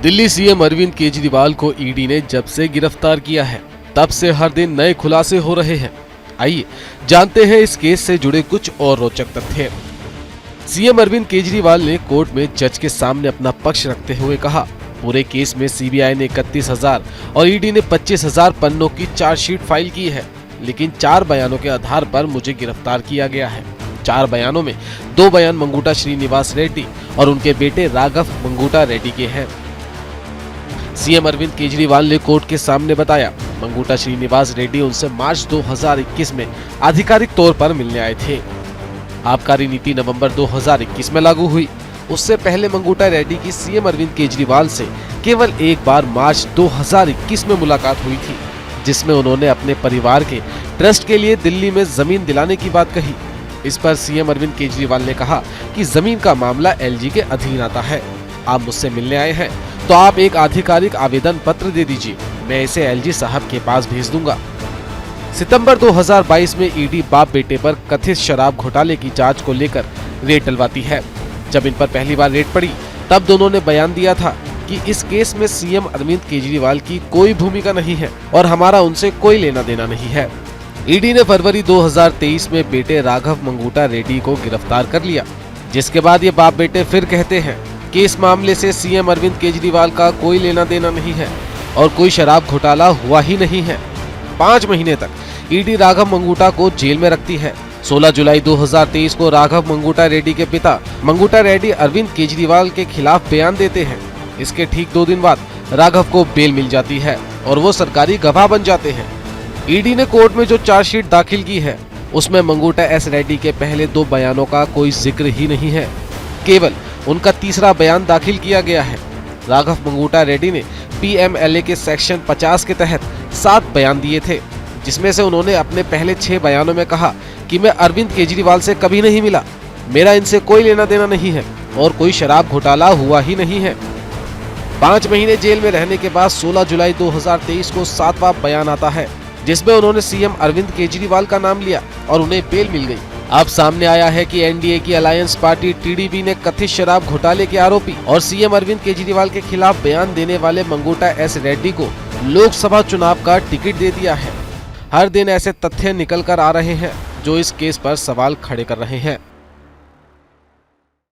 Delhi CM Arvind Kejriwal को ED ने जब से गिरफ्तार किया है तब से हर दिन नए खुलासे हो रहे हैं। आइए जानते हैं इस केस से जुड़े कुछ और रोचक तथ्य। सीएम अरविंद केजरीवाल ने कोर्ट में जज के सामने अपना पक्ष रखते हुए कहा, पूरे केस में सीबीआई ने 31,000 और ईडी ने 25,000 पन्नों की चार्जशीट फाइल की है, लेकिन 4 बयानों के आधार पर मुझे गिरफ्तार किया गया है। 4 बयानों में 2 बयान मंगूटा श्रीनिवास रेड्डी और उनके बेटे राघव मंगूटा रेड्डी के हैं। सीएम अरविंद केजरीवाल ने कोर्ट के सामने बताया, मंगूटा श्रीनिवास रेड्डी उनसे मार्च 2021 में आधिकारिक तौर पर मिलने आए थे। आबकारी नीति नवंबर 2021 में लागू हुई। उससे पहले मंगूटा रेड्डी की सीएम अरविंद केजरीवाल से केवल एक बार मार्च 2021 में मुलाकात हुई थी, जिसमें उन्होंने अपने परिवार के ट्रस्ट के लिए दिल्ली में जमीन दिलाने की बात कही। इस पर सीएम अरविंद केजरीवाल ने कहा कि जमीन का मामला एलजी के अधीन आता है। आप मुझसे मिलने आए हैं तो आप एक आधिकारिक आवेदन पत्र दे दीजिए, मैं इसे एलजी साहब के पास भेज दूंगा। सितंबर 2022 में ईडी बाप बेटे पर कथित शराब घोटाले की जांच को लेकर रेड डलवाती है। जब इन पर पहली बार रेड पड़ी तब दोनों ने बयान दिया था कि इस केस में सीएम अरविंद केजरीवाल की कोई भूमिका नहीं है और हमारा उनसे कोई लेना देना नहीं है। ईडी ने फरवरी 2023 में बेटे राघव मंगूटा रेड्डी को गिरफ्तार कर लिया, जिसके बाद ये बाप बेटे फिर कहते हैं कि इस मामले से सीएम अरविंद केजरीवाल का कोई लेना देना नहीं है और कोई शराब घोटाला हुआ ही नहीं है। 5 महीने तक ईडी राघव मंगूटा को जेल में रखती है। 16 जुलाई 2023 को राघव मंगूटा रेड्डी के पिता मंगूटा रेड्डी अरविंद केजरीवाल के खिलाफ बयान देते हैं। इसके ठीक 2 दिन बाद राघव को बेल मिल जाती है और वो सरकारी गवाह बन जाते हैं। ईडी ने कोर्ट में जो चार्जशीट दाखिल की है उसमें मंगूटा एस रेड्डी के पहले 2 बयानों का कोई जिक्र ही नहीं है, केवल उनका तीसरा बयान दाखिल किया गया है। राघव मंगूटा रेड्डी ने पीएमएलए के सेक्शन 50 के तहत 7 बयान दिए थे, जिसमें से उन्होंने अपने पहले 6 बयानों में कहा कि मैं अरविंद केजरीवाल से कभी नहीं मिला, मेरा इनसे कोई लेना देना नहीं है और कोई शराब घोटाला हुआ ही नहीं है। 5 महीने जेल में रहने के बाद 16 जुलाई 2023 को 7वां बयान आता है, जिसमें उन्होंने सीएम अरविंद केजरीवाल का नाम लिया और उन्हें बेल मिल गई। अब सामने आया है कि एनडीए की अलायंस पार्टी टीडीपी ने कथित शराब घोटाले के आरोपी और सीएम अरविंद केजरीवाल के खिलाफ बयान देने वाले मंगूटा एस रेड्डी को लोकसभा चुनाव का टिकट दे दिया है। हर दिन ऐसे तथ्य निकल कर आ रहे हैं जो इस केस पर सवाल खड़े कर रहे हैं।